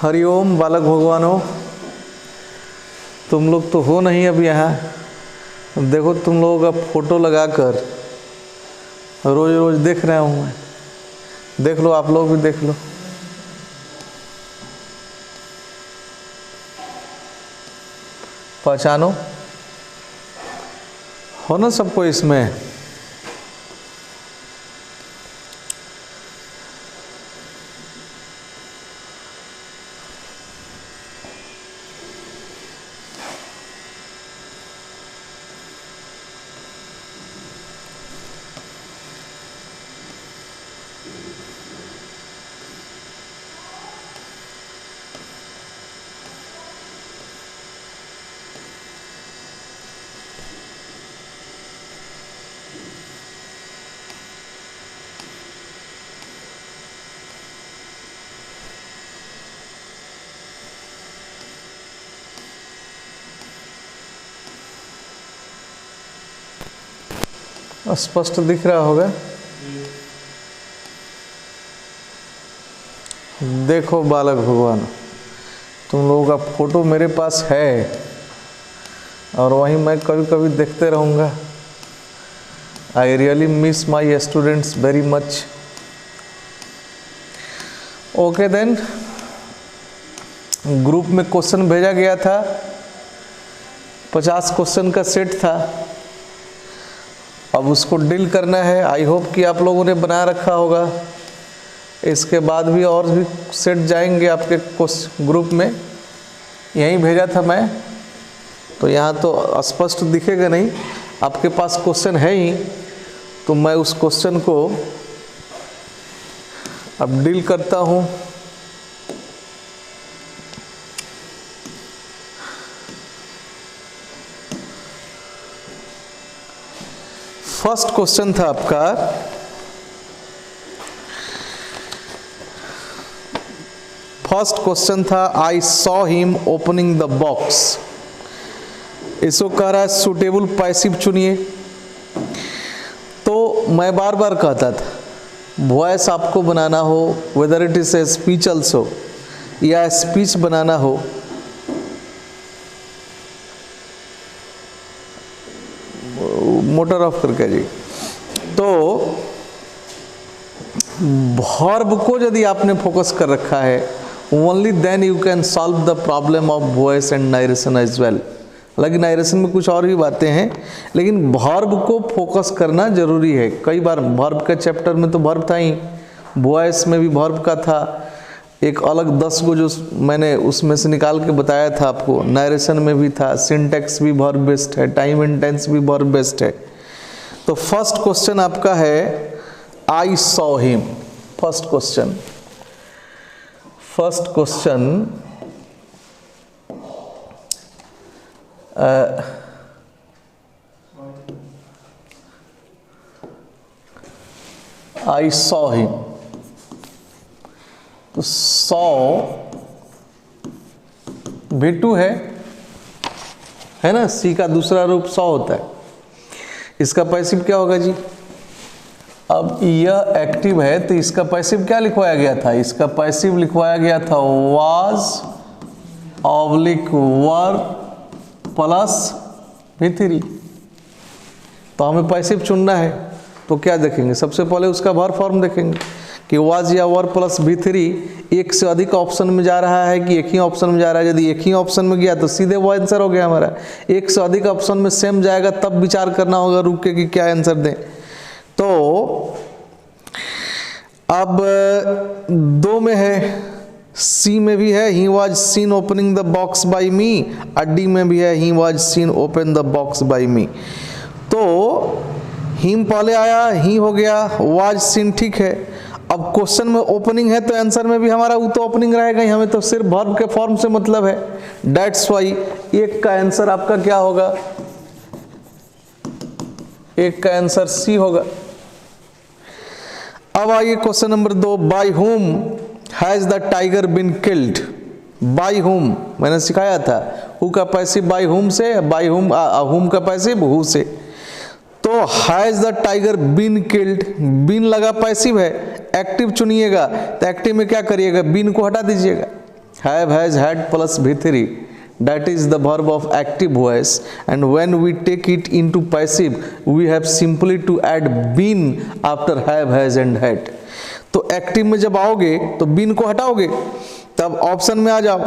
हरिओम बालक भगवानों, तुम लोग तो हो नहीं अब यहाँ। देखो तुम लोगों का फोटो लगाकर रोज रोज देख रहा हूँ मैं। देख लो, आप लोग भी देख लो। पहचानो हो ना सबको इसमें। स्पष्ट दिख रहा होगा। देखो बालक भगवान, तुम लोगों का फोटो मेरे पास है और वहीं मैं कभी कभी देखते रहूँगा। I really miss my students very much. Okay then, group में क्वेश्चन भेजा गया था, 50 क्वेश्चन का सेट था। अब उसको डील करना है। आई होप कि आप लोगों ने बना रखा होगा। इसके बाद भी और भी सेट जाएंगे आपके ग्रुप में। यहीं भेजा था मैं, तो यहाँ तो स्पष्ट दिखेगा नहीं। आपके पास क्वेश्चन है ही, तो मैं उस क्वेश्चन को अब डील करता हूँ। फर्स्ट क्वेश्चन था आपका, I saw him opening the box. इसको कह रहा है सुटेबल पैसिव चुनिए। तो मैं बार बार कहता था, वॉइस आपको बनाना हो, whether it is a speech also, या स्पीच बनाना हो, मोटर ऑफ करके जी, तो वर्ब को यदि आपने फोकस कर रखा है, only then you can solve the problem of voice and narration as well. हालांकि नारेशन में कुछ और भी बातें हैं, लेकिन वर्ब को फोकस करना जरूरी है। कई बार वर्ब के चैप्टर में तो वर्ब था ही, वॉइस में भी वर्ब का था, एक अलग 10 को जो मैंने उसमें से निकाल के बताया था आपको। नारेशन में भी था, सिंटैक्स भी वर्ब बेस्ड है, टाइम एंड टेंस भी वर्ब बेस्ड है। तो फर्स्ट क्वेश्चन आपका है I saw him. First question I saw him. तो सॉ V2 है ना, सी का दूसरा रूप सॉ होता है। इसका पैसिव क्या होगा जी? अब यह एक्टिव है, तो इसका पैसिव क्या लिखवाया गया था? इसका पैसिव लिखवाया गया था was oblique were plus V3। तो हमें पैसिव चुनना है, तो क्या देखेंगे? सबसे पहले उसका वर्ब फॉर्म देखेंगे कि वाज या वर प्लस V3 एक से अधिक ऑप्शन में जा रहा है कि एक ही ऑप्शन में जा रहा है। यदि एक ही ऑप्शन में गया तो सीधे वो आंसर हो गया हमारा। एक से अधिक ऑप्शन में सेम जाएगा तब विचार करना होगा रुक के कि क्या आंसर दें। तो अब 2 में है, सी में भी है he was seen opening the box by me, और डी में भी है he was seen open the box by me. तो हिम पहले आया, ही हो गया, वाज सीन ठीक है। अब क्वेश्चन में ओपनिंग है तो आंसर में भी हमारा वो तो ओपनिंग रहेगा ही, हमें तो सिर्फ वर्ब के फॉर्म से मतलब है। दैट्स वाई एक का आंसर आपका क्या होगा? एक का आंसर सी होगा। अब आइए question number 2, by whom has the tiger been killed. By whom मैंने सिखाया था, हु का पैसिव बाय हुम से, बाय हुम हुम का पैसिव हु से। तो has the tiger been killed, been लगा पैसिव है, एक्टिव चुनिएगा। तो एक्टिव में क्या करिएगा? बीन को हटा दीजिएगा। have, has, had plus V3, that is the verb of active voice, and when we take it into passive we have simply to add been after have, has and had. तो active में जब आओगे तो been को हटाओगे, तब option में आ जाओ।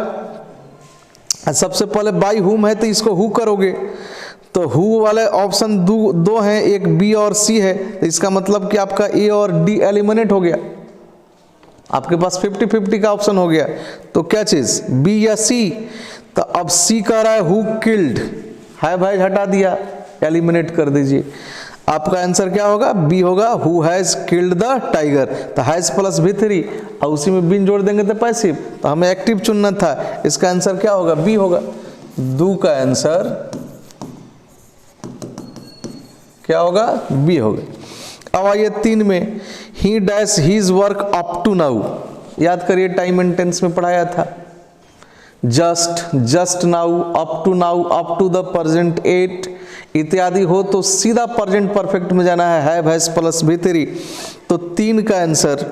सबसे पहले बाई हुम है तो इसको हु करोगे, तो हु वाले ऑप्शन दो हैं, एक बी और सी है, तो इसका मतलब कि आपका ए और डी एलिमिनेट हो गया, आपके पास 50-50 का ऑप्शन हो गया। तो क्या चीज, बी या सी? तो अब सी कह रहा है हु किल्ड, हैव हैज हटा दिया, एलिमिनेट कर दीजिए, आपका आंसर क्या होगा, बी होगा, who has killed the tiger. तो हैज प्लस V3 और उसी में बीन जोड़ देंगे तो पैसिव, तो हमें एक्टिव चुनना था, इसका आंसर क्या होगा, बी होगा। दो का आंसर क्या होगा, बी होगा। अब आइए 3 में, he dash he's work up to now, याद करिए टाइम एंड टेंस में पढ़ाया था, just, just now, up to the present 8 इत्यादि हो तो सीधा प्रेजेंट परफेक्ट में जाना है, हैव हैज प्लस V3। तो 3 का आंसर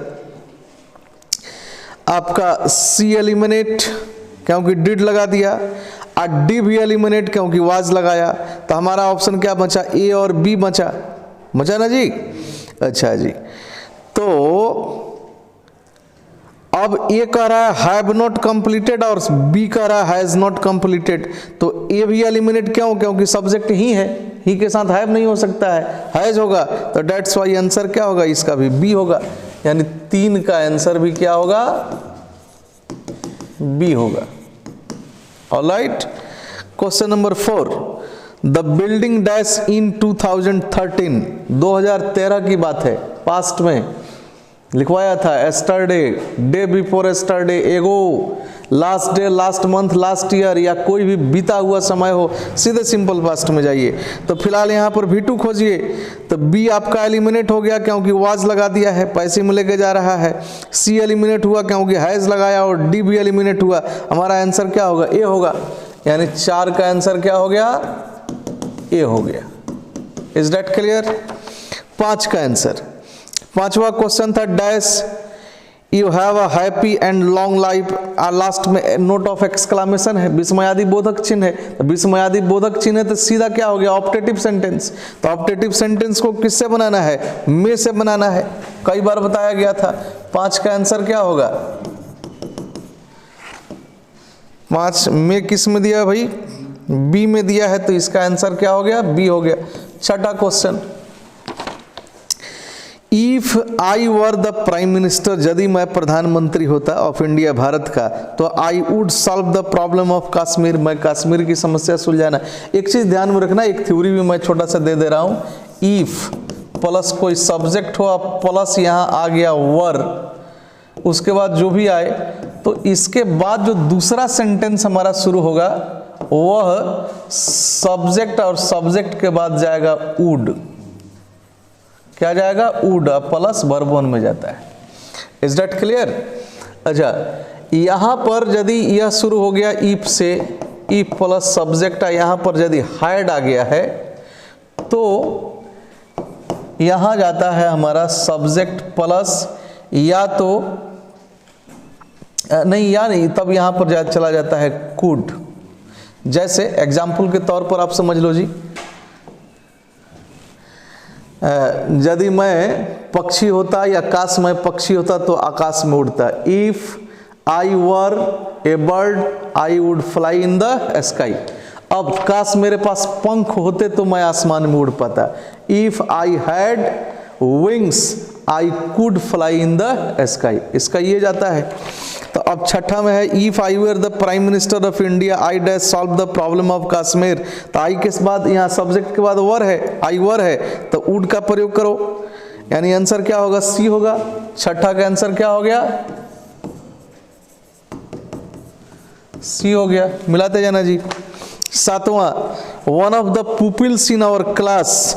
आपका सी एलिमिनेट क्योंकि डिड लगा दिया, और डी भी एलिमिनेट क्योंकि वाज लगाया, तो हमारा ऑप्शन क्या बचा, ए और बी बचा ना जी। अच्छा जी, तो अब ए कह रहा है हैव नॉट कंप्लीटेड और बी कह रहा है हैज नॉट कंप्लीटेड, तो ए भी एलिमिनेट क्यों, क्योंकि सब्जेक्ट ही है, ही के साथ हैव नहीं हो सकता है, हैज होगा, तो डेट्स वाई आंसर क्या होगा, इसका भी बी होगा, यानी 3 का आंसर भी क्या होगा, बी होगा। Alright, question number 4, the building dash in 2013 की बात है, पास्ट में लिखवाया था, एस्टरडे, डे बिफोर एस्टरडे, एगो, last day, last month, last year, या कोई भी बीता हुआ समय हो, सीधे सिंपल पास्ट में जाइए। तो फिलहाल यहाँ पर V2 खोजिए, तो बी आपका एलिमिनेट हो गया क्योंकि वाज लगा दिया है, पैसे में लेके जा रहा है, सी एलिमिनेट हुआ क्योंकि हैज लगाया, और डी भी एलिमिनेट हुआ, हमारा आंसर क्या होगा, ए होगा, यानी 4 का आंसर क्या हो गया, ए हो गया। Is that clear? 5 का आंसर, 5वां क्वेश्चन था, dash you have a happy and long life, last में नोट ऑफ एक्सक्लामेशन है, विस्मयादि बोधक चिन्ह है, तो विस्मयादि बोधक चिन्ह है तो सीधा क्या हो गया, ऑप्टेटिव सेंटेंस। तो ऑप्टेटिव सेंटेंस को किससे बनाना है, में से बनाना है, कई बार बताया गया था। 5 का आंसर क्या होगा, 5 में किस में दिया भाई, बी में दिया है, तो इसका आंसर क्या हो गया, बी हो गया। 6वां question, if I were the prime minister, यदि मैं प्रधानमंत्री होता ऑफ इंडिया, भारत का, तो I would solve the problem of Kashmir, मैं कश्मीर की समस्या सुलझाना। एक चीज ध्यान में रखना, एक थ्योरी भी मैं छोटा सा दे रहा हूं, इफ प्लस कोई सब्जेक्ट हो, प्लस यहाँ आ गया वर, उसके बाद जो भी आए, तो इसके बाद जो दूसरा सेंटेंस हमारा शुरू होगा वह सब्जेक्ट, और सब्जेक्ट के बाद जाएगा वुड, क्या जाएगा, वुड, प्लस वर्ब 1 में जाता है। Is that clear? अच्छा, यहां पर यदि यह शुरू हो गया इफ से, इफ प्लस सब्जेक्ट, यहां पर यदि हैड आ गया है तो यहां जाता है हमारा सब्जेक्ट प्लस, या तो नहीं, या नहीं, तब यहां पर चला जाता है कुड। जैसे एग्जाम्पल के तौर पर आप समझ लो जी, यदि मैं पक्षी होता या काश मैं पक्षी होता तो आकाश में उड़ता, if I were A bird I would fly in the sky. अब काश मेरे पास पंख होते तो मैं आसमान में उड़ पाता, if I had wings I could fly in the sky, इसका ये जाता है। तो अब 6ठा में है, if I were the prime minister of India I dash solve the problem of Kashmir, तो आई के बाद यहाँ सब्जेक्ट के बाद वर है, आई वर है, तो वुड का प्रयोग करो, यानी आंसर क्या होगा, सी होगा। 6ठा का आंसर क्या हो गया, सी हो गया, मिलाते जाना जी। 7वां, one of the pupils in our class,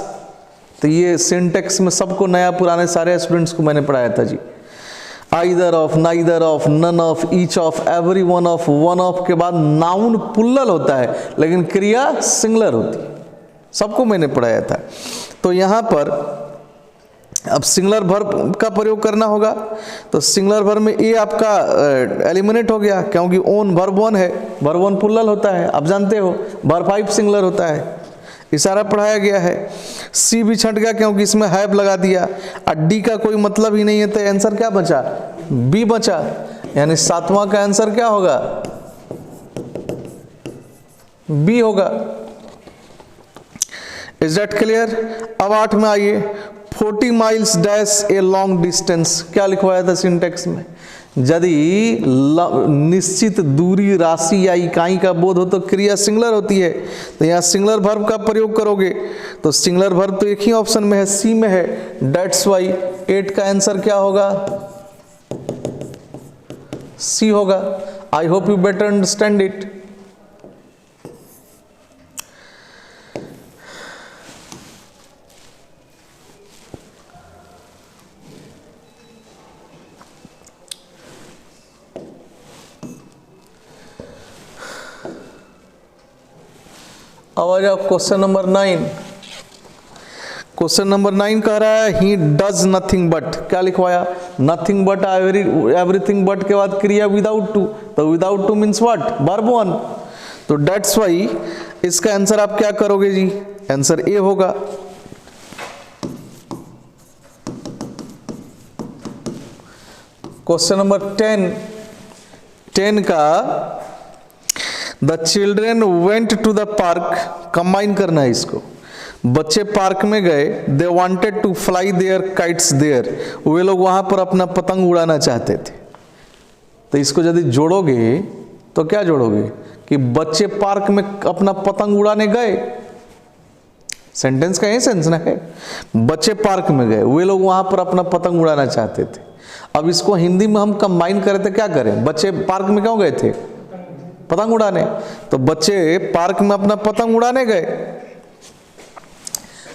तो ये सिंटेक्स में सबको नया पुराने सारे स्टूडेंट्स को मैंने पढ़ाया था जी। Either of, neither of, none of, each of, every one of, one of के बाद नाउन प्लुरल होता है लेकिन क्रिया सिंगुलर होती है, सबको मैंने पढ़ाया था। तो यहां पर अब सिंगुलर वर्ब का प्रयोग करना होगा, तो सिंगुलर वर्ब में ए आपका एलिमिनेट हो गया, क्योंकि ओन वर्ब वन है, वर्ब वन प्लुरल होता है, आप जानते हो। वर्ब फाइव सिंगुलर होता है, इशारा पढ़ाया गया है। सी भी छट गया क्योंकि इसमें हैव लगा दिया, और डी का कोई मतलब ही नहीं है, तो आंसर क्या बचा, बी बचा। यानी सातवां का आंसर क्या होगा, बी होगा। Is that clear? अब 8 में आइए, 40 miles dash a long distance, क्या लिखवाया था सिंटेक्स में? यदि निश्चित दूरी, राशि या इकाई का बोध हो तो क्रिया सिंगुलर होती है, तो यहाँ सिंगुलर वर्ब का प्रयोग करोगे, तो सिंगुलर वर्ब तो एक ही ऑप्शन में है, सी में है। दैट्स वाई 8 का आंसर क्या होगा, सी होगा। I hope you better understand it. अब आ जाओ क्वेश्चन नंबर 9। क्वेश्चन नंबर 9 कह रहा है ही डज नथिंग बट, क्या लिखवाया, नथिंग बट, एवरीथिंग बट के बाद क्रिया विदाउट टू, तो without two means what, verb one. तो दैट्स वाई इसका आंसर आप क्या करोगे जी, आंसर ए होगा। क्वेश्चन नंबर 10 का the children went to the park, combine करना है इसको। बच्चे पार्क में गए, they wanted to fly their kites there, वे लोग वहां पर अपना पतंग उड़ाना चाहते थे। तो इसको यदि जोड़ोगे तो क्या जोड़ोगे कि बच्चे पार्क में अपना पतंग उड़ाने गए, सेंटेंस का यही सेंस ना है, बच्चे पार्क में गए, वे लोग वहां पर अपना पतंग उड़ाना चाहते थे। अब इसको हिंदी में हम कंबाइन करें तो क्या करें, बच्चे पार्क में क्यों गए थे, पतंग उड़ाने, तो बच्चे पार्क में अपना पतंग उड़ाने गए।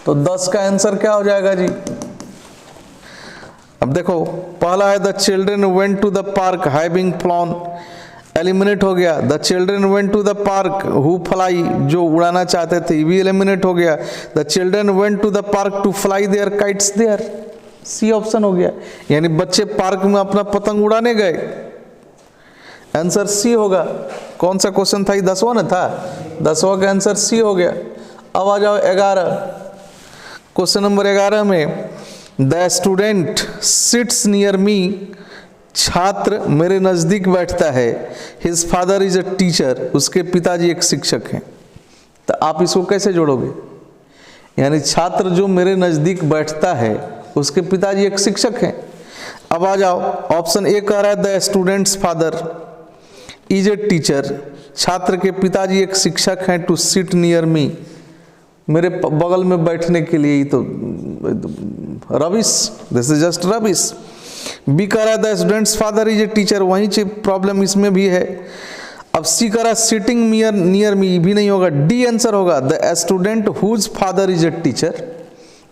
तो 10 का आंसर क्या हो जाएगा जी। अब देखो पहला है the children went to the park having flown, eliminate हो गया। The children went to the park who fly, जो उड़ाना चाहते थे, भी एलिमिनेट हो गया। The children went to the park to fly their kites there, C option हो गया। यानी बच्चे पार्क में अपना पतंग उड़ाने गए, आंसर सी होगा। कौन सा क्वेश्चन था ये, 10वां ना था, 10वां का आंसर सी हो गया। अब आ जाओ 11, क्वेश्चन नंबर 11 में the student sits near me, छात्र मेरे नजदीक बैठता है। His father is a teacher, उसके पिताजी एक शिक्षक हैं। तो आप इसको कैसे जोड़ोगे, यानी छात्र जो मेरे नजदीक बैठता है उसके पिताजी एक शिक्षक हैं। अब आ जाओ ऑप्शन ए कह रहा है the student's father is a teacher, छात्र के पिताजी एक शिक्षक हैं। टू सिट नियर मी, मेरे बगल में बैठने के लिए, तो rubbish, this is just rubbish. B कह रहा है the student's father is a teacher, वहीं से प्रॉब्लम इसमें भी है। अब सी कह रहा है सिटिंग नियर मी, भी नहीं होगा, डी आंसर होगा the student whose father is a teacher,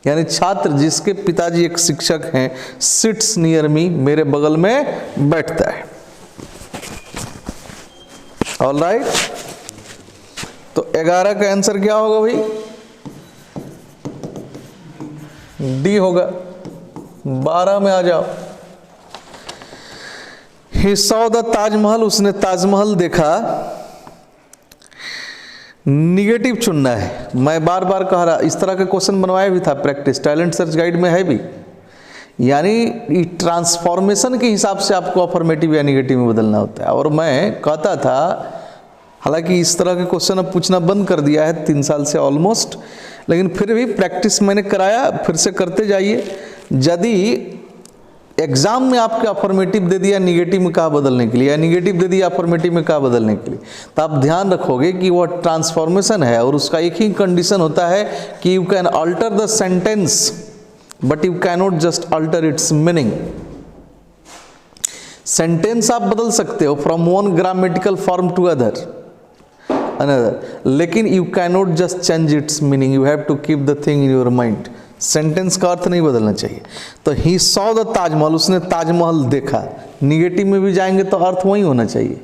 यानी छात्र जिसके पिताजी एक शिक्षक हैं, सिट्स नियर मी, मेरे बगल में बैठता है। ऑल राइट, तो 11 का आंसर क्या होगा भाई, डी होगा। 12 में आ जाओ, ही सॉ द ताजमहल, उसने ताजमहल देखा। निगेटिव चुनना है, मैं बार बार कह रहा, इस तरह के क्वेश्चन बनवाया भी था प्रैक्टिस, टैलेंट सर्च गाइड में है भी, यानी ट्रांसफॉर्मेशन के हिसाब से आपको अफर्मेटिव या निगेटिव में बदलना होता है। और मैं कहता था, हालांकि इस तरह के क्वेश्चन अब पूछना बंद कर दिया है 3 साल से ऑलमोस्ट, लेकिन फिर भी प्रैक्टिस मैंने कराया, फिर से करते जाइए। यदि एग्जाम में आपके अफर्मेटिव दे दिया निगेटिव में कहा बदलने के लिए, या निगेटिव दे दिया अफर्मेटिव में कहा बदलने के लिए, तो आप ध्यान रखोगे कि वह ट्रांसफॉर्मेशन है और उसका एक ही कंडीशन होता है कि you can alter the sentence but you cannot just alter its meaning. Sentence आप बदल सकते हो from one grammatical form to another, लेकिन you cannot just change its meaning, you have to keep the thing in your mind. Sentence का अर्थ नहीं बदलना चाहिए। तो ही सॉ द ताजमहल, उसने ताजमहल देखा, निगेटिव में भी जाएंगे तो अर्थ वही होना चाहिए।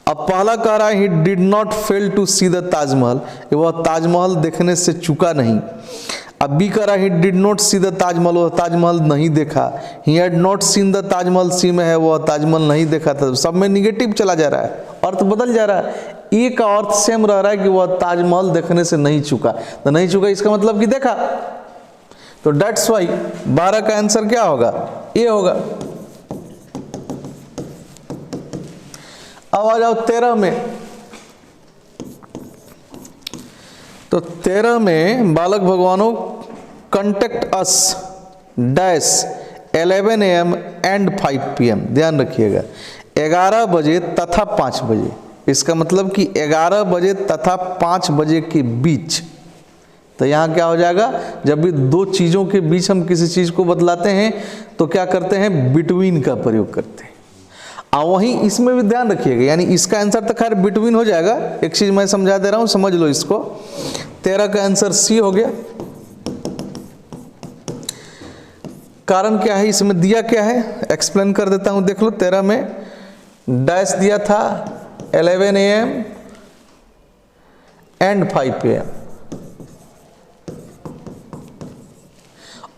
अब पहला कह रहा है he did not fail to see the Taj Mahal, वह ताजमहल देखने से चूका नहीं। अब बी कह रहा he did not see the Taj Mahal, वह ताजमहल नहीं देखा। He had not seen the Taj Mahal, C में है वह ताजमहल नहीं देखा था। सब में निगेटिव चला जा रहा है, अर्थ बदल जा रहा है। ए का अर्थ सेम रह रहा है कि वह ताजमहल देखने से नहीं चुका, तो नहीं चुका इसका मतलब कि देखा, तो डेट्स वाई 12 का आंसर क्या होगा, ए होगा। अब आ जाओ 13 में, तो 13 में बालक भगवानों contact us dash 11 AM and 5 PM। ध्यान रखिएगा 11 बजे तथा 5 बजे, इसका मतलब कि 11 बजे तथा 5 बजे के बीच। तो यहाँ क्या हो जाएगा, जब भी दो चीज़ों के बीच हम किसी चीज़ को बतलाते हैं तो क्या करते हैं, बिटवीन का प्रयोग करते हैं। वहीं इसमें भी ध्यान रखिएगा, यानी इसका आंसर तो खैर बिटवीन हो जाएगा। एक चीज़ मैं समझा दे रहा हूँ, समझ लो इसको। 13 का आंसर सी हो गया। कारण क्या है, इसमें दिया क्या है, एक्सप्लेन कर देता हूँ, देख लो। 13 में डैश दिया था 11 AM एंड 5 PM।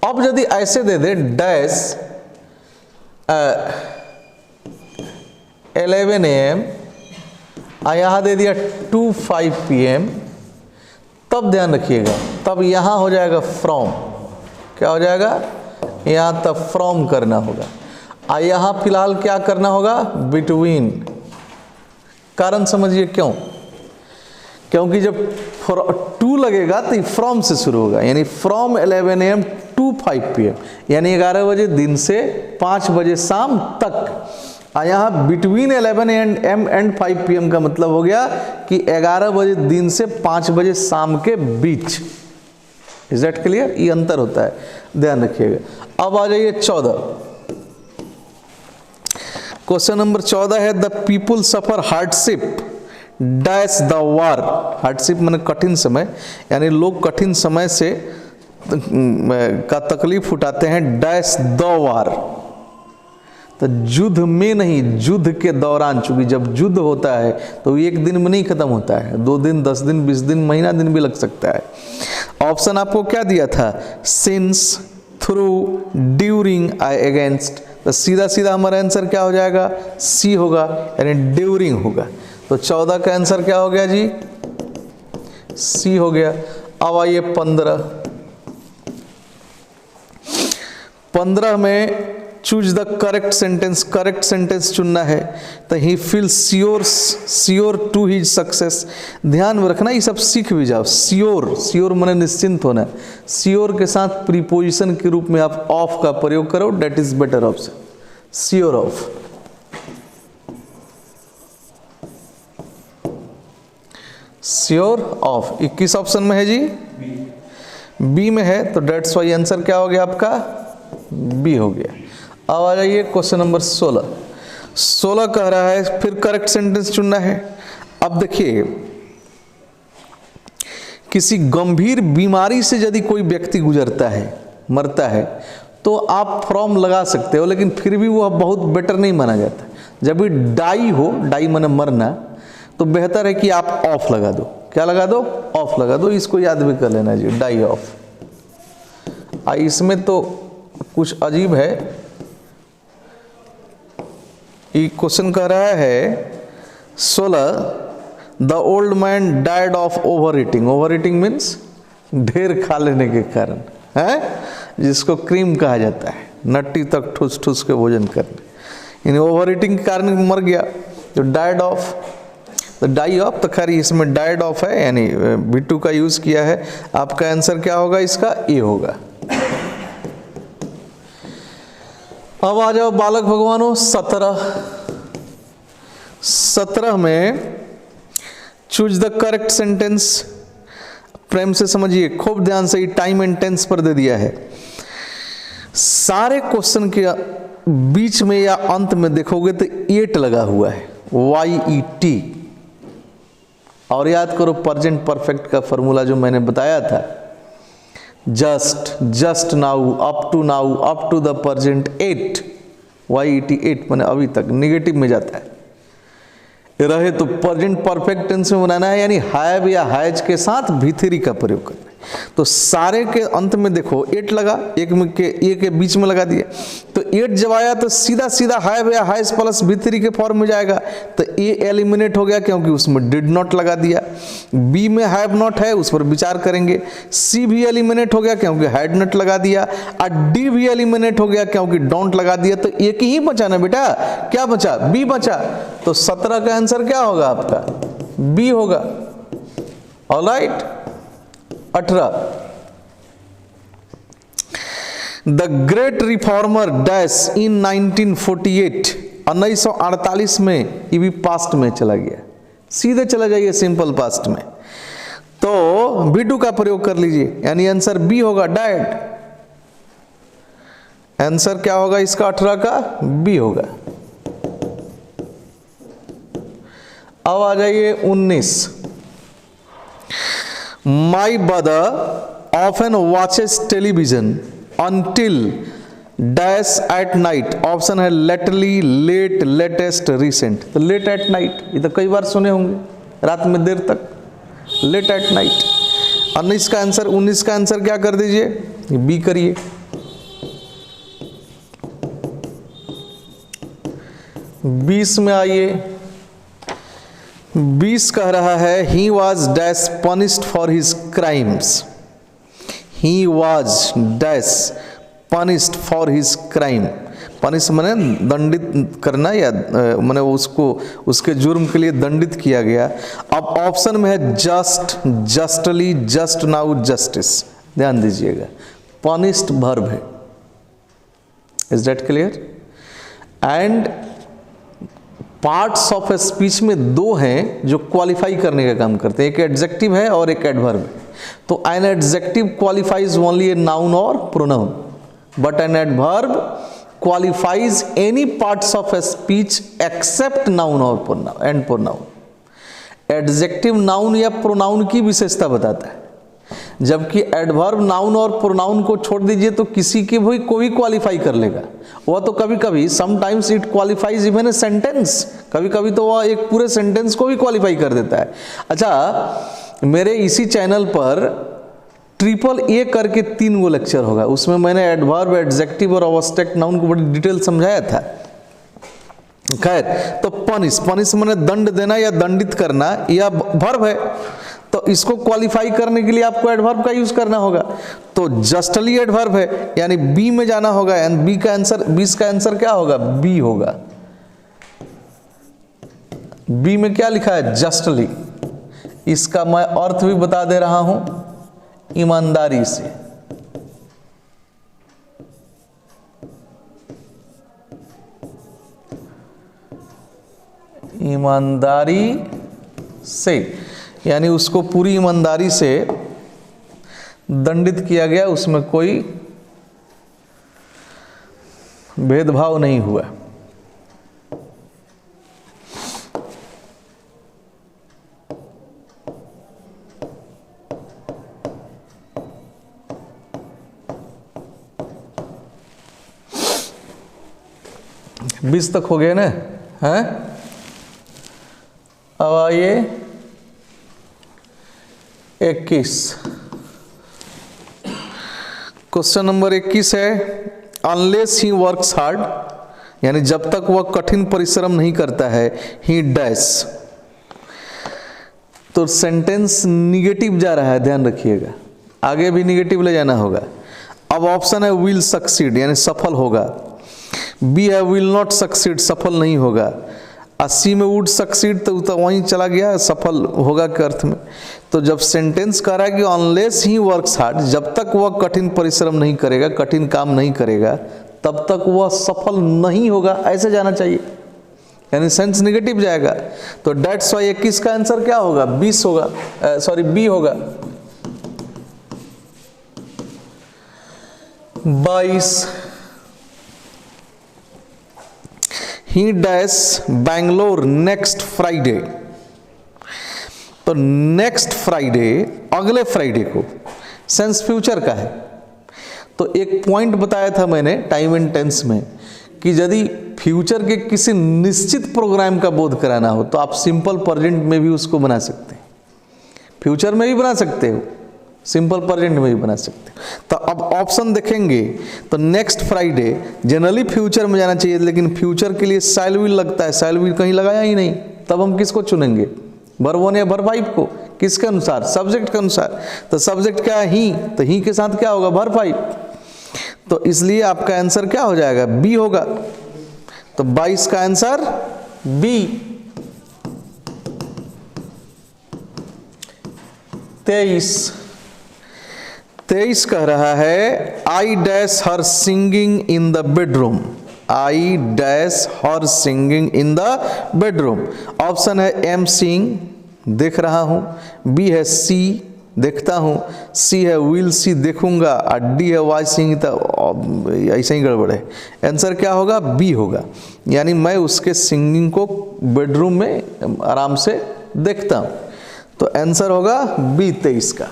अब यदि ऐसे दे दे डैश 11 AM यहां दे दिया 2-5 PM, तब ध्यान रखिएगा, तब यहां हो जाएगा फ्रॉम। क्या हो जाएगा, यहां तब फ्रॉम करना होगा। यहां फिलहाल क्या करना होगा, बिटवीन। कारण समझिए क्यों, क्योंकि जब 2 लगेगा तो फ्रॉम से शुरू होगा, यानी फ्रॉम 11 AM to 5 PM, यानी 11 बजे दिन से 5 बजे शाम तक। यहाँ बिटवीन 11 AM एंड 5 PM का मतलब हो गया कि 11 बजे दिन से 5 बजे शाम के बीच। इज दैट क्लियर, ये अंतर होता है, ध्यान रखिएगा। अब आ जाइए 14, क्वेश्चन नंबर 14 है the people suffer hardship dash the war. Hardship माने कठिन समय, यानी लोग कठिन समय से का तकलीफ उठाते हैं डैश द वार। तो युद्ध में नहीं, युद्ध के दौरान, चूंकि जब युद्ध होता है तो एक दिन में नहीं खत्म होता है, 2 दिन, 10 दिन, 20 दिन, महीना दिन भी लग सकता है। ऑप्शन आपको क्या दिया था, सिंस, थ्रू, ड्यूरिंग, अगेंस्ट। तो सीधा सीधा हमारा आंसर क्या हो जाएगा, सी होगा, यानी ड्यूरिंग होगा। तो 14 का आंसर क्या हो गया जी, सी हो गया। अब आइए 15 में choose the correct sentence. Correct sentence चुनना है। तो he feel sure to his success. ध्यान में रखना, ये सब सीख भी जाओ। श्योर माने निश्चिंत होना। श्योर के साथ प्रीपोजिशन के रूप में आप ऑफ का प्रयोग करो, that is better option, sure of. Sure of 21 option में है जी, बी में है, तो डेट्स वाई आंसर क्या हो गया आपका, बी हो गया। अब आ जाइए क्वेश्चन नंबर 16 कह रहा है फिर करेक्ट सेंटेंस चुनना है। अब देखिए, किसी गंभीर बीमारी से यदि कोई व्यक्ति गुजरता है, मरता है, तो आप फ्रॉम लगा सकते हो, लेकिन फिर भी वह बहुत बेटर नहीं माना जाता। जब भी डाई हो, डाई माने मरना, तो बेहतर है कि आप ऑफ लगा दो। क्या लगा दो, ऑफ लगा दो। इसको याद भी कर लेना जी, डाई ऑफ। इसमें तो कुछ अजीब है, ये क्वेश्चन कह रहा है 16 the old man died of over eating. Over eating means ढेर खा लेने के कारण, है जिसको क्रीम कहा जाता है, नट्टी तक ठूस ठूस के भोजन करने, यानी ओवर ईटिंग के कारण मर गया, तो डाइड ऑफ। तो डाई ऑफ, तो खैर इसमें डाइड ऑफ है, यानी B2 का यूज किया है। आपका आंसर क्या होगा, इसका ए होगा। अब आ जाओ बालक भगवानों 17 में चूज द करेक्ट सेंटेंस। प्रेम से समझिए, खूब ध्यान से, टाइम एंड टेंस पर दे दिया है। सारे क्वेश्चन के बीच में या अंत में देखोगे तो एट लगा हुआ है, YET। और याद करो प्रेजेंट परफेक्ट का फॉर्मूला जो मैंने बताया था, just now, up to now, up to the present 8, YET 8 माने अभी तक, निगेटिव में जाता है। रहे तो प्रेजेंट परफेक्ट टेंस में बनाना है, यानी हैव या हैज के साथ भी3 का प्रयोग करना है। तो सारे के अंत में देखो 8 लगा, ए के बीच में लगा दिया, तो 8 जब आया तो सीधा सीधा हैव या हैज प्लस V3 के फॉर्म में जाएगा, तो ए एलिमिनेट हो गया क्योंकि उसमें डिड नॉट लगा दिया। बी में हैव नॉट है, उस पर विचार करेंगे। सी भी एलिमिनेट हो गया क्योंकि हैड नॉट लगा दिया, और डी भी एलिमिनेट हो गया क्योंकि डोंट लगा दिया। तो एक ही बचा ना बेटा, क्या बचा? बी बचा। तो 17 का आंसर क्या होगा आपका? बी होगा। Alright. 18, the great reformer dash in 1948, 1948 में, ये भी पास्ट में चला गया, सीधे चला जाइए सिंपल पास्ट में, तो B2 का प्रयोग कर लीजिए, यानी आंसर बी होगा, डैड। आंसर क्या होगा इसका? 18 का बी होगा। अब आ जाइए 19, my brother often watches television until dash at night. Option है लेटली, लेट, लेटेस्ट, रिसेंट। तो लेट एट नाइट, ये तो कई बार सुने होंगे, रात में देर तक, लेट एट नाइट। 19 का आंसर क्या कर दीजिए? बी करिए। बीस में आइए। 20 कह रहा है he was dash punished for his crimes. He was dash punished for his crime. Punish माने दंडित करना, या माने उसको उसके जुर्म के लिए दंडित किया गया। अब ऑप्शन में है just, justly, just now, justice. ध्यान दीजिएगा, पनिश्ड वर्ब है। Is that clear? And parts of a speech में दो हैं जो क्वालिफाई करने का काम करते हैं, एक एडजेक्टिव है और एक एडवर्ब है। तो an adjective qualifies only a noun और pronoun, but an adverb qualifies any parts of a speech except noun और pronoun and pronoun. Adjective noun या प्रोनाउन की विशेषता बताता है, जबकि एडवर्ब नाउन और प्रोनाउन को छोड़ दीजिए तो किसी के भी कोई क्वालिफाई कर लेगा। वह तो कभी कभी sometimes it qualifies even a sentence, कभी कभी तो वह एक पूरे सेंटेंस को भी क्वालिफाई कर देता है। अच्छा, मेरे इसी चैनल पर AAA करके 3 गो लेक्चर होगा, उसमें मैंने एडवर्ब, एडजेक्टिव और ऑब्स्ट्रैक्ट नाउन को बड़ी डिटेल समझाया था। खैर, तो पनिश माने दंड देना या दंडित करना, यह वर्ब है, तो इसको क्वालिफाई करने के लिए आपको एडवर्ब का यूज करना होगा। तो जस्टली एडवर्ब है, यानी बी में जाना होगा, एंड बी का आंसर, 20 का आंसर क्या होगा? बी होगा। बी में क्या लिखा है? जस्टली। इसका मैं अर्थ भी बता दे रहा हूं, ईमानदारी से। ईमानदारी से, यानी उसको पूरी ईमानदारी से दंडित किया गया, उसमें कोई भेदभाव नहीं हुआ। बीस तक हो गए ना? हैं? अब आइए 21। क्वेश्चन नंबर 21 है, अनलेस ही वर्क्स हार्ड, यानी जब तक वह कठिन परिश्रम नहीं करता है, ही डैश। तो सेंटेंस निगेटिव जा रहा है, ध्यान रखिएगा, आगे भी निगेटिव ले जाना होगा। अब ऑप्शन है विल सक्सीड, यानी सफल होगा। बी है विल नॉट सक्सीड, सफल नहीं होगा। सी में वुड सक्सीड, तो वहीं चला गया, सफल होगा के अर्थ में। तो जब सेंटेंस कह रहा है कि अनलेस ही वर्क्स हार्ड, जब तक वह कठिन परिश्रम नहीं करेगा, कठिन काम नहीं करेगा, तब तक वह सफल नहीं होगा, ऐसे जाना चाहिए, यानी सेंस नेगेटिव जाएगा। तो डेट्स वाई 21 का आंसर क्या होगा? 20 होगा, सॉरी बी होगा। 22, ही डैश बैंगलोर नेक्स्ट फ्राइडे। तो नेक्स्ट फ्राइडे, अगले फ्राइडे को, सेंस फ्यूचर का है। तो एक पॉइंट बताया था मैंने टाइम एंड टेंस में कि यदि फ्यूचर के किसी निश्चित प्रोग्राम का बोध कराना हो तो आप सिंपल प्रेजेंट में भी उसको बना सकते हैं, फ्यूचर में भी बना सकते हो, सिंपल प्रेजेंट में भी बना सकते हैं। तो अब ऑप्शन देखेंगे तो नेक्स्ट फ्राइडे जनरली फ्यूचर में जाना चाहिए, लेकिन फ्यूचर के लिए शैल विल लगता है, शैल विल कहीं लगाया ही नहीं, तब हम किसको चुनेंगे, वर्ब 1 या वर्ब 5 को, किसके अनुसार, सब्जेक्ट के अनुसार। तो सब्जेक्ट क्या है, ही, तो ही के साथ क्या होगा, वर्ब 5, तो इसलिए आपका आंसर क्या हो जाएगा, बी होगा। तो 22 का आंसर बी। 23 कह रहा है I dash her singing in the bedroom, I dash her singing in the bedroom. Option है एम सीइंग, देख रहा हूं, बी है सी, देखता हूं, सी है विल सी, देखूंगा, और डी है वाचिंग, तो ऐसा ही गड़बड़ है। आंसर क्या होगा, बी होगा, यानी मैं उसके सिंगिंग को बेडरूम में आराम से देखता हूं। तो आंसर होगा बी 23 का।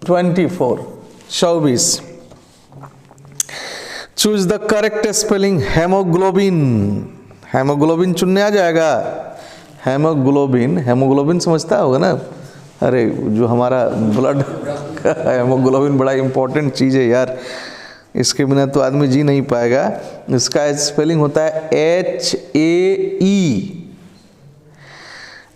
24 choose the correct spelling haemoglobin. Haemoglobin चुनने आ जाएगा, हेमोग्लोबिन, हेमोग्लोबिन समझता होगा ना, अरे जो हमारा ब्लड का हेमोग्लोबिन बड़ा इंपॉर्टेंट चीज़ है यार, इसके बिना तो आदमी जी नहीं पाएगा। इसका स्पेलिंग होता है HAE,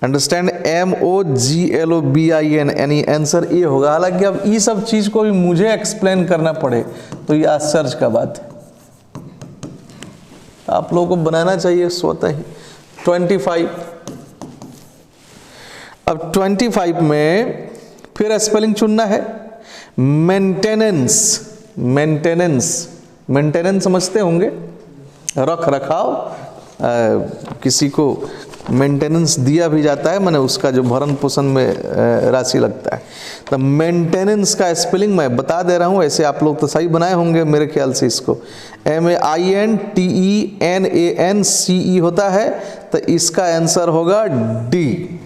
अंडरस्टैंड, MOGLOBIN, यानी आंसर ए होगा। हालांकि अब ये सब चीज को भी मुझे एक्सप्लेन करना पड़े तो ये आश्चर्य का बात है, आप लोगों को बनाना चाहिए स्वतः ही। 25, अब 25 में फिर स्पेलिंग चुनना है, मेंटेनेंस, मेंटेनेंस, मेंटेनेंस समझते होंगे, रख रखाव, किसी को मेंटेनेंस दिया भी जाता है, माने उसका जो भरण पोषण में राशि लगता है। तो मेंटेनेंस का स्पेलिंग मैं बता दे रहा हूँ, ऐसे आप लोग तो सही बनाए होंगे मेरे ख्याल से। इसको MAINTENANCE होता है, तो इसका आंसर होगा डी।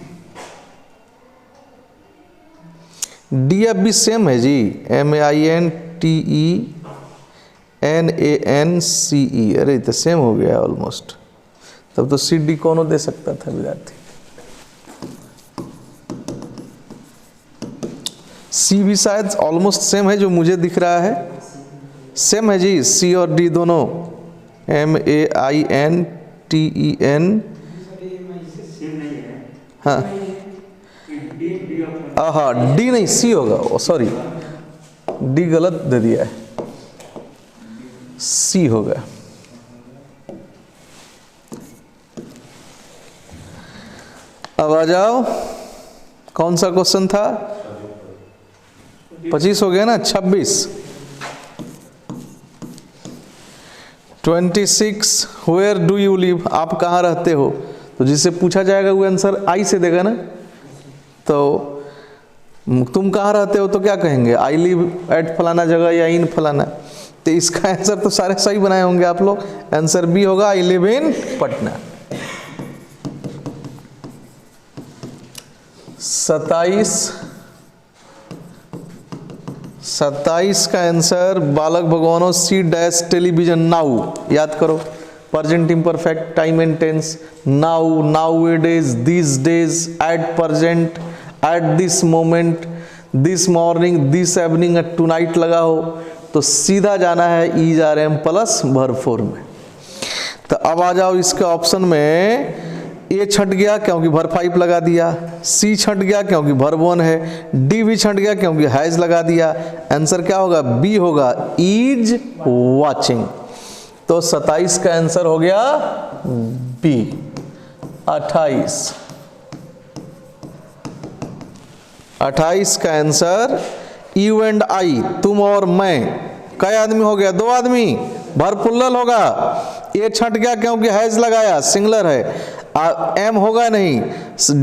डी अब भी सेम है जी, MAINTENANCE, अरे तो सेम हो गया ऑलमोस्ट, तब तो सी डी कौन दे सकता था विद्यार्थी। सी भी शायद ऑलमोस्ट सेम है, जो मुझे दिख रहा है सेम है जी, सी और डी दोनों, MAINTEN, हाँ हाँ, डी नहीं सी होगा, सॉरी डी गलत दे दिया है, सी होगा। अब आ जाओ, कौन सा क्वेश्चन था, 25 हो गया ना, 26। 26 वेयर डू यू लिव, आप कहाँ रहते हो, तो जिससे पूछा जाएगा वो आंसर आई से देगा ना। तो तुम कहाँ रहते हो तो क्या कहेंगे, आई लिव एट फलाना जगह या इन फलाना। तो इसका आंसर तो सारे सही बनाए होंगे आप लोग, आंसर बी होगा, आई लिव इन पटना। 27 का आंसर, बालक भगवानों सी डैश टेलीविजन नाउ, याद करो, present imperfect, time and tense, now, nowadays, this days, at present, at this moment, this morning, this evening, tonight लगा हो तो सीधा जाना है ERM प्लस वर्ब 4 में। तो अब आ जाओ इसके ऑप्शन में, ए छट गया क्योंकि वर्ब 5 लगा दिया, सी छट गया क्योंकि वर्ब 1 है, डी भी छट गया क्योंकि हैज लगा दिया। आंसर क्या होगा, बी होगा, इज वाचिंग। तो 27 का आंसर हो गया बी। 28 का आंसर, यू एंड आई, तुम और मैं, कई आदमी हो गया, 2 आदमी, वर्ब प्लूरल होगा। ए छट गया क्योंकि हैज लगाया, सिंगुलर है, एम होगा नहीं,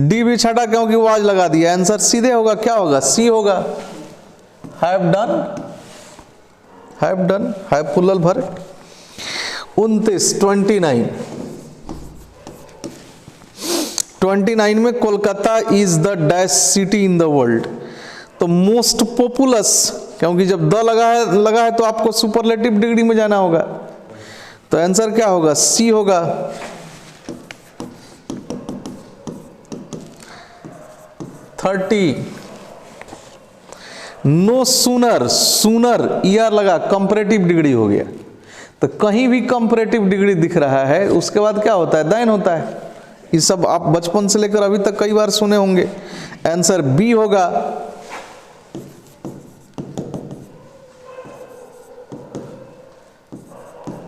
डी भी छटा क्योंकि वाज लगा दिया। आंसर सीधे होगा, क्या होगा, सी होगा, have done, have done, have plural भर। 29 में Kolkata is the dash city in the world. तो मोस्ट पॉपुलस, क्योंकि जब द लगा है तो आपको सुपरलेटिव डिग्री में जाना होगा, तो आंसर क्या होगा, सी होगा। 30। नो सूनर, सूनर ईयर लगा, कंपैरेटिव डिग्री हो गया। तो कहीं भी कंपैरेटिव डिग्री दिख रहा है उसके बाद क्या होता है, देन होता है। ये सब आप बचपन से लेकर अभी तक कई बार सुने होंगे। आंसर बी होगा।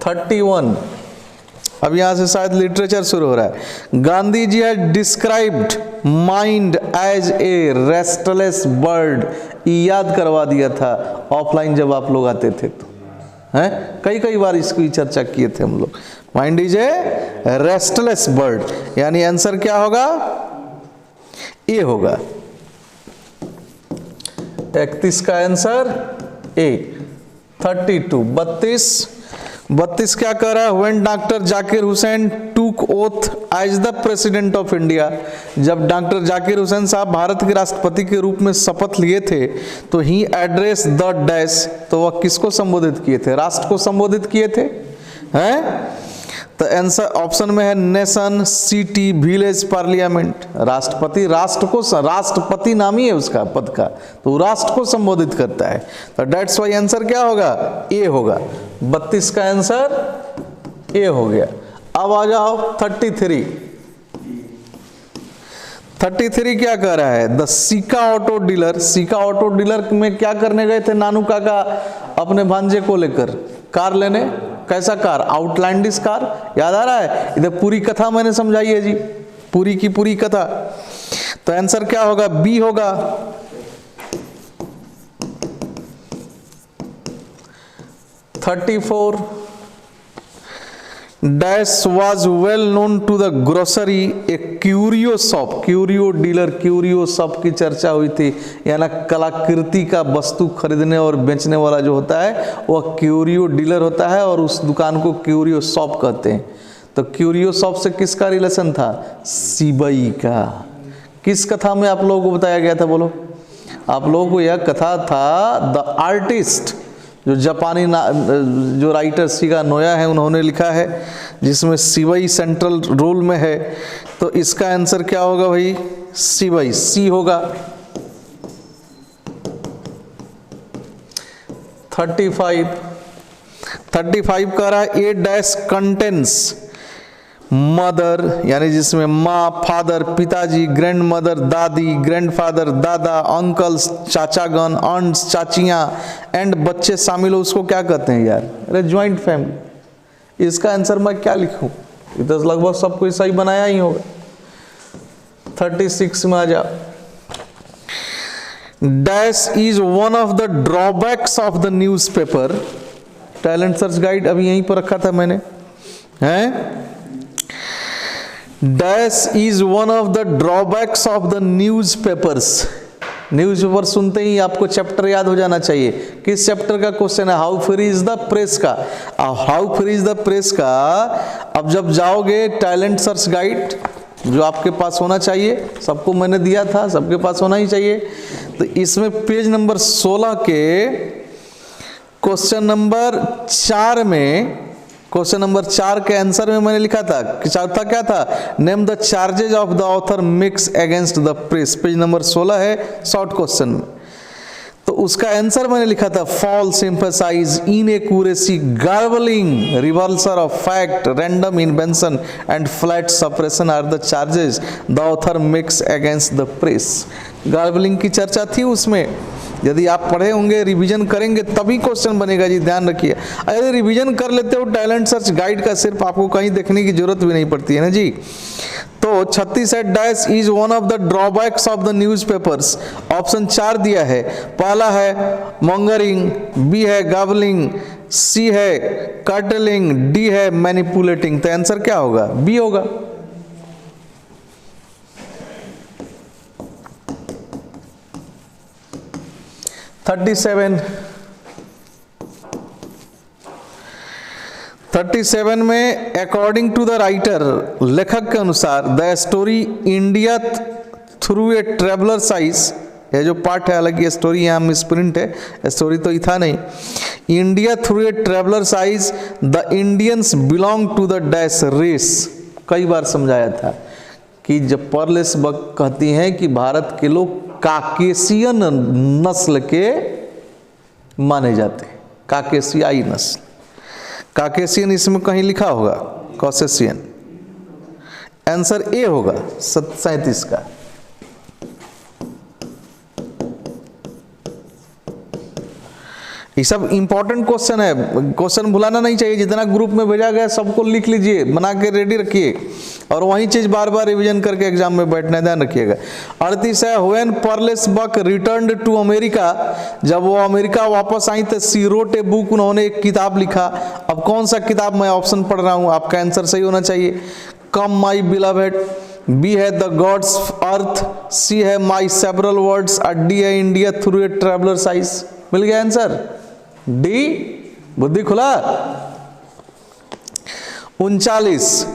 31। अब यहां से शायद लिटरेचर शुरू हो रहा है। Gandhi ji had described mind as a restless bird. याद करवा दिया था ऑफलाइन जब आप लोग आते थे तो, हैं कई बार इसकी चर्चा किए थे हम लोग। Mind is a restless bird, यानी आंसर क्या होगा, ए होगा। 31 का आंसर ए। 32 क्या कह रहा है, when doctor Zakir Hussain took oath as the president of India. जब डॉक्टर जाकिर हुसैन साहब भारत के राष्ट्रपति के रूप में शपथ लिए थे तो ही एड्रेस द डैश, तो वह किसको संबोधित किए थे, राष्ट्र को संबोधित किए थे, हैं। तो आंसर ऑप्शन में है नेशन, सिटी, विलेज, पार्लियामेंट। राष्ट्रपति, राष्ट्र को, राष्ट्रपति नाम ही है उसका पद का, तो राष्ट्र को संबोधित करता है। तो डेट्स वाई आंसर क्या होगा, ए होगा। 32 का आंसर ए हो गया। अब आ जाओ 33। 33 क्या कह रहा है, the caeca auto dealer. Caeca auto dealer में क्या करने गए थे नानू काका अपने भांजे को लेकर, कार लेने। कैसा कार, आउटलैंडिश कार, याद आ रहा है। इधर पूरी कथा मैंने समझाई है जी, पूरी की पूरी कथा। तो आंसर क्या होगा, बी होगा। 34 dash was well known to the grocery a curio shop. Curio dealer, curio shop की चर्चा हुई थी, यानी कलाकृति का वस्तु खरीदने और बेचने वाला जो होता है वह क्यूरियो डीलर होता है, और उस दुकान को क्यूरियो शॉप कहते हैं। तो क्यूरियो शॉप से किसका रिलेशन था, सिबई का। किस कथा में आप लोगों को बताया गया था, बोलो। आप लोगों को यह कथा था द आर्टिस्ट, जो जापानी जो राइटर शिगा नोया है उन्होंने लिखा है, जिसमें सिबई सेंट्रल रोल में है। तो इसका आंसर क्या होगा भाई, सिबई, सी होगा। 35 कह रहा है ए डैश कंटेंस मदर, यानी जिसमें माँ, फादर, पिताजी, ग्रैंड मदर, दादी, ग्रैंडफादर, दादा, अंकल्स, चाचागण, आंट्स, चाचियाँ एंड बच्चे शामिल हो, उसको क्या कहते हैं यार, अरे ज्वाइंट फैमिली। इसका आंसर मैं क्या लिखूं, ये तो लगभग सब कोई सही बनाया ही होगा। 36 में आ जाओ। Dash is one of the drawbacks of the newspaper. Talent search guide अभी यहीं पर रखा था मैंने, हैं। Dash is one of the drawbacks of the newspapers. Newspaper सुनते ही आपको चैप्टर याद हो जाना चाहिए। किस चैप्टर का क्वेश्चन है, how free is the press का। How free is the press का अब जब जाओगे टैलेंट सर्च गाइड जो आपके पास होना चाहिए, सबको मैंने दिया था, सबके पास होना ही चाहिए। तो इसमें पेज नंबर 16 के क्वेश्चन नंबर 4 में, क्वेश्चन नंबर 4 के आंसर में मैंने लिखा था, चौथा क्या था, name the charges of the author makes against the press. Page number 16 है, शॉर्ट क्वेश्चन में। तो उसका आंसर मैंने लिखा था false emphasis, inaccuracy, garbling, reversal of fact, random invention and flat suppression are the charges the author makes against the press. Garbling की चर्चा थी उसमें, यदि आप पढ़े होंगे, रिवीजन करेंगे तभी क्वेश्चन बनेगा जी, ध्यान रखिए। अगर रिवीजन कर लेते हो टैलेंट सर्च गाइड का, सिर्फ आपको कहीं देखने की जरूरत भी नहीं पड़ती है ना जी। तो 36 dash is one of the drawbacks of the newspapers. Option 4 दिया है, पहला है मॉन्गरिंग, बी है गाबलिंग, सी है कार्टेलिंग, डी है मैनिपुलेटिंग। तो आंसर क्या होगा, बी होगा। थर्टी सेवन में अकॉर्डिंग टू द राइटर, लेखक के अनुसार, the story India through a traveller's size, ये जो पार्ट है, हालांकि स्टोरी यहाँ मिसप्रिंट है, स्टोरी तो था नहीं। India through a traveller's eyes the Indians belong to the dash race. कई बार समझाया था कि जब पर्लेस बक कहती हैं कि भारत के लोग काकेशियन नस्ल के माने जाते हैं, काकेशियाई नस्ल। काकेशियन इसमें कहीं लिखा होगा, कॉकेशियन, आंसर ए होगा 37 का। ये सब इंपॉर्टेंट क्वेश्चन है, क्वेश्चन भुलाना नहीं चाहिए। जितना ग्रुप में भेजा गया सबको लिख लीजिए, बना के रेडी रखिए, और वही चीज बार बार रिवीजन करके एग्जाम में बैठना, ध्यान रखिएगा। 38 है, when Pearl S Buck returned to America, जब वो अमेरिका वापस आई तो शी रोट ए बुक, उन्होंने एक किताब लिखा। अब कौन सा किताब, मैं ऑप्शन पढ़ रहा हूं, आपका आंसर सही होना चाहिए। कम माई बिलवेड, बी है द गॉड्स अर्थ, सी है माई सेवरल वर्ड्स, और डी है India through a traveller's eyes. मिल गया आंसर डी, बुद्धि खुला। 39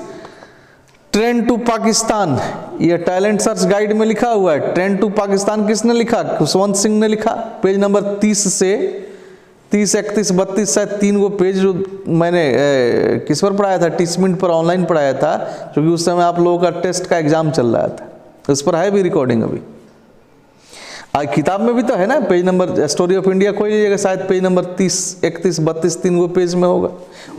ट्रेन टू पाकिस्तान, ये टैलेंट सर्च गाइड में लिखा हुआ है। ट्रेन टू पाकिस्तान किसने लिखा? खुशवंत सिंह ने लिखा। पेज नंबर 30 से 30, 31, 32 शायद 3 गो पेज जो मैंने किस पर पढ़ाया था, टीचमेंट पर ऑनलाइन पढ़ाया था, क्योंकि उस समय आप लोगों का टेस्ट का एग्जाम चल रहा था, उस पर है भी रिकॉर्डिंग अभी। आज किताब में भी तो है ना, page number story of India खोल लीजिएगा, शायद पेज नंबर 30, 31, 32 3 गो पेज में होगा।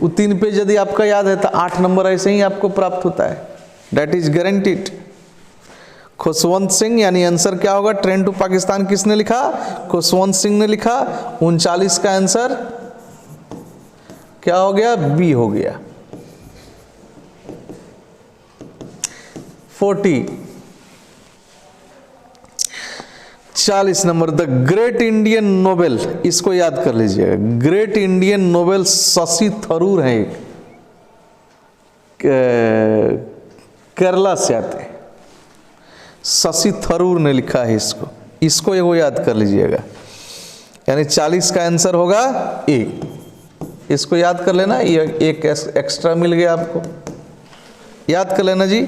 वो 3 पेज यदि आपका याद है तो 8 नंबर ऐसे ही आपको प्राप्त होता है, that is guaranteed. Khushwant Singh, यानी आंसर क्या होगा? ट्रेन टू पाकिस्तान किसने लिखा? खुशवंत सिंह ने लिखा। 39 का आंसर क्या हो गया? बी हो गया। 40 number, the great Indian Nobel, इसको याद कर लीजिएगा। Great Indian Nobel Shashi Tharoor हैं, केरला से आते हैं, शशि थरूर ने लिखा है इसको, इसको एगो याद कर लीजिएगा। यानी 40 का आंसर होगा ए, इसको याद कर लेना, ये एक एक्स्ट्रा मिल गया आपको, याद कर लेना जी।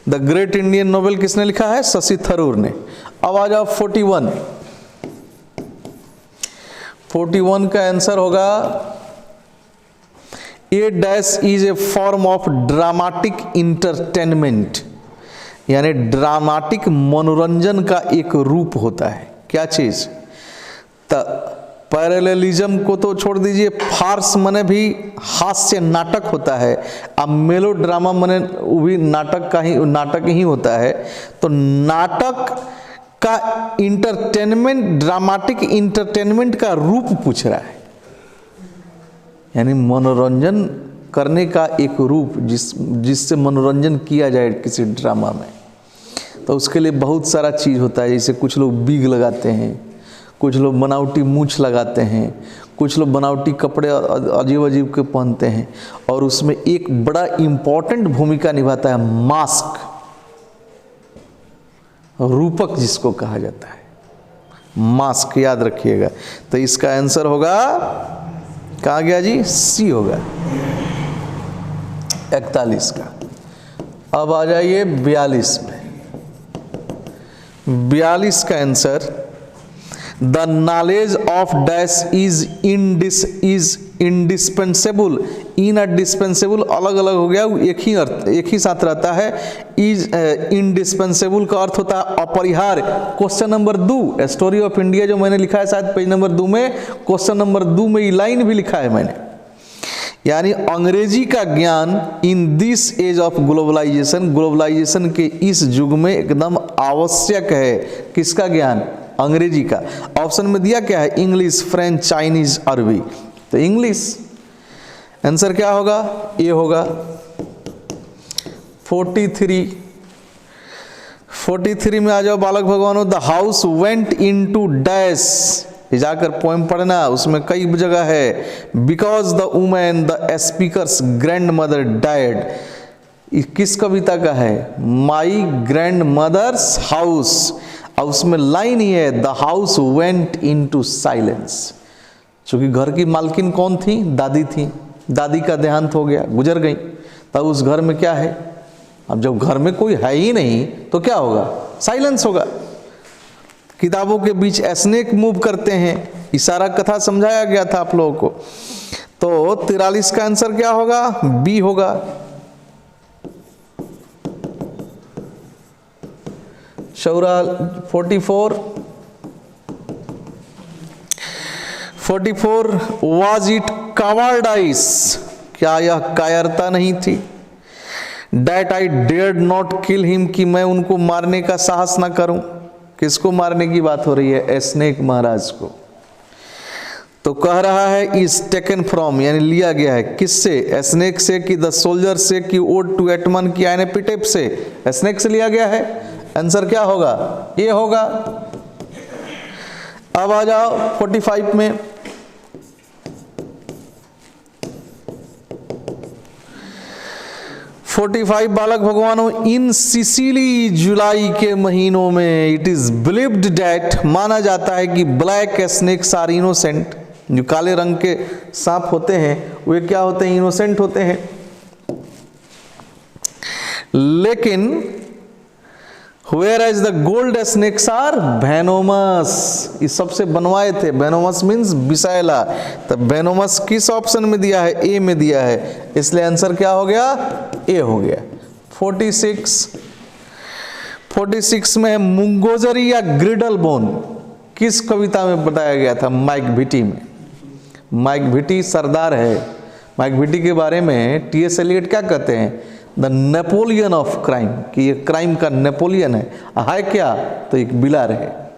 द ग्रेट इंडियन नोबेल किसने लिखा है? शशि थरूर ने। अब आ जाओ 41। 41 का आंसर होगा A dash is a form of dramatic entertainment, यानी ड्रामेटिक मनोरंजन का एक रूप होता है। क्या चीज? पैरेललिज्म को तो छोड़ दीजिए, फार्स मने भी हास्य नाटक होता है, अब मेलो ड्रामा मने वो भी नाटक ही होता है। तो नाटक का इंटरटेनमेंट, ड्रामेटिक इंटरटेनमेंट का रूप पूछ रहा है, यानी मनोरंजन करने का एक रूप जिससे मनोरंजन किया जाए किसी ड्रामा में। तो उसके लिए बहुत सारा चीज होता है, जैसे कुछ लोग बीग लगाते हैं, कुछ लोग बनावटी मूछ लगाते हैं, कुछ लोग बनावटी कपड़े अजीब अजीब के पहनते हैं, और उसमें एक बड़ा इंपॉर्टेंट भूमिका निभाता है मास्क, रूपक जिसको कहा जाता है, मास्क, याद रखिएगा। तो इसका आंसर होगा, कहा गया जी? सी होगा 41 का। अब आ जाइए 42 में। 42 का answer, the knowledge of dash is indispensable, in और डिस्पेंसेबल अलग अलग हो गया, एक ही अर्थ, एक ही साथ रहता है। इज इंडिस्पेंसेबल का अर्थ होता है अपरिहार्य। Question number 2 story of India जो मैंने लिखा है शायद पेज नंबर 2 में, क्वेश्चन नंबर 2 में ये लाइन भी लिखा है मैंने, यानी अंग्रेजी का ज्ञान in this age of globalization, globalization के इस युग में एकदम आवश्यक है। किसका ज्ञान? अंग्रेजी का। ऑप्शन में दिया क्या है? इंग्लिश, फ्रेंच, चाइनीज, अरबी। तो इंग्लिश आंसर क्या होगा? ए होगा। 43 में आ जाओ बालक भगवानों, the house went into dash, जाकर पोएम पढ़ना, उसमें कई जगह है। Because the woman the speaker's grandmother died, किस कविता का है? माई ग्रैंड मदर्स हाउस, और उसमें लाइन ही है, the house went into silence. चूंकि घर की मालकिन कौन थी? दादी थी, दादी का देहांत हो गया, गुजर गई, तब उस घर में क्या है? अब जब घर में कोई है ही नहीं तो क्या होगा? साइलेंस होगा। किताबों के बीच स्नेक मूव करते हैं, इशारा कथा समझाया गया था आप लोगों को। तो 43 का आंसर क्या होगा? बी होगा। शौरा 44 वाज इट कावार्डाइस, क्या यह कायरता नहीं थी? That I dared not kill him, कि मैं उनको मारने का साहस ना करूं। किसको मारने की बात हो रही है? स्नेक महाराज को। तो कह रहा है इज टेकन फ्रॉम, यानी लिया गया है किससे? स्नेक से कि द सोल्जर से कि ओड टू एटमन की एनेपिटेप से? स्नेक से लिया गया है। आंसर क्या होगा? ये होगा। अब आ जाओ 45 में। बालक भगवानों, इन सिसिली जुलाई के महीनों में इट इज बिलीव्ड डैट, माना जाता है कि ब्लैक स्नेक्स आर इनोसेंट, जो काले रंग के सांप होते हैं वे क्या होते हैं? इनोसेंट होते हैं। लेकिन whereas the gold snakes are venomous, ये सबसे बनवाए थे। वेनोमस मीन्स विषैला। तो वेनोमस किस ऑप्शन में दिया है? ए में दिया है, इसलिए आंसर क्या हो गया? ए हो गया। 46 में मुंगोजरी या ग्रिडल बोन किस कविता में बताया गया था? माइक भिटी में। माइक भिटी सरदार है। माइक भिटी के बारे में टी.एस. एलियट क्या कहते हैं? द नेपोलियन ऑफ क्राइम, कि ये क्राइम का नेपोलियन है क्या? तो एक बिलार है।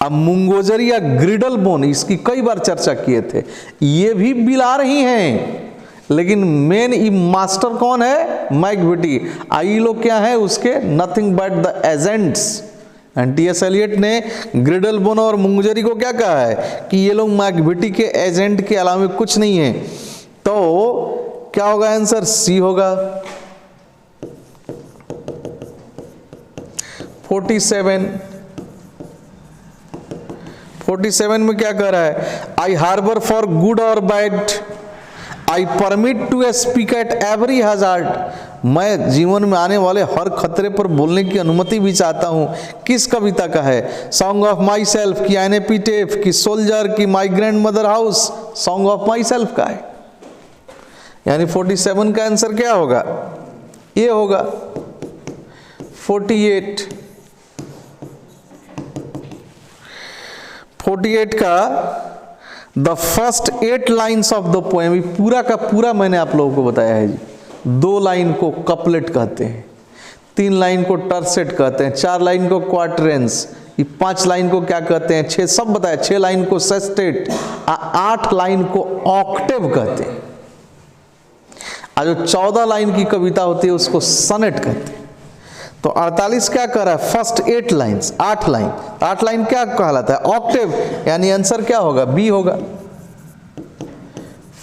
अब मुंगोजरी या ग्रिडल बोन, इसकी कई बार चर्चा किए थे। ये भी बिलार ही हैं, लेकिन मेन मास्टर कौन है? माइक भिटी। आई लोग क्या है उसके? Nothing but the agents. T S. Eliot ने ग्रिडल बोन और मुंगोजरी को क्या कहा है? कि ये लोग माइक भिटी के एजेंट के अलावा कुछ नहीं है। तो क्या होगा आंसर? सी होगा। 47 में क्या कह रहा है? आई हार्बर फॉर गुड और bad, I permit to speak at every hazard, मैं जीवन में आने वाले हर खतरे पर बोलने की अनुमति भी चाहता हूं। किस कविता का है? सॉन्ग ऑफ माई सेल्फ की एनेपिटेफ की सोल्जर की my grand mother house? Song of my self का है। यानी 47 का आंसर क्या होगा? ये होगा। 48 का the first 8 lines of the poem, पूरा का पूरा मैंने आप लोगों को बताया है जी। 2 लाइन को कपलेट कहते हैं, 3 लाइन को टर्सेट कहते हैं, 4 लाइन को क्वार्टरेंस, 5 लाइन को क्या कहते हैं? 6 सब बताया। 6 लाइन को सेस्टेट, 8 लाइन को ऑक्टेव कहते हैं। जो 14 लाइन की कविता होती है उसको सनेट कहते हैं। तो 48 क्या कर रहा है? First 8 lines, 8 line. 8 लाइन क्या कहलाता है? ऑक्टेव। यानी आंसर क्या होगा? बी होगा।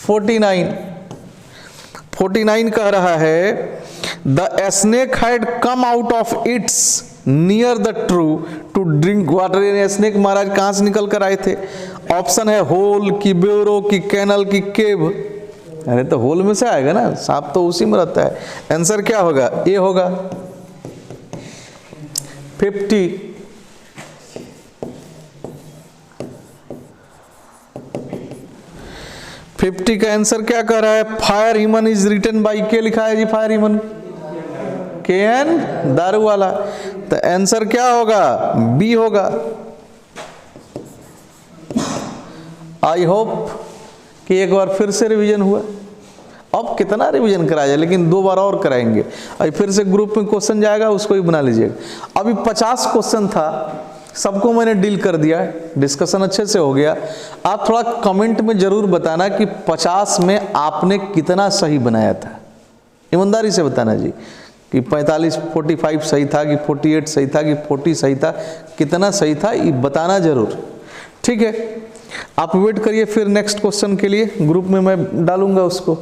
49 कह रहा है the snake had come out of its near the true to drink water. Snake महाराज कहां से निकल कर आए थे? ऑप्शन है होल की, ब्यूरो की, कैनल की, केव। अरे तो होल में से आएगा ना, सांप तो उसी में रहता है। आंसर क्या होगा? ए होगा। 50 का आंसर क्या कर रहा है? Fire human is written by, के लिखा है जी? फायर ह्यूमन KN दारू वाला। तो आंसर क्या होगा? बी होगा। आई होप कि एक बार फिर से रिवीजन हुआ। अब कितना रिवीजन कराया जाए, लेकिन 2 बार और कराएंगे। अभी फिर से ग्रुप में क्वेश्चन जाएगा, उसको ही बना लीजिएगा। अभी 50 क्वेश्चन था, सबको मैंने डील कर दिया, डिस्कशन अच्छे से हो गया। आप थोड़ा कमेंट में जरूर बताना कि 50 में आपने कितना सही बनाया था। ईमानदारी से बताना जी कि 45 सही था कि 48 सही था कि 40 सही था, कितना सही था ये बताना जरूर। ठीक है, आप वेट करिए फिर नेक्स्ट क्वेश्चन के लिए, ग्रुप में मैं डालूंगा उसको।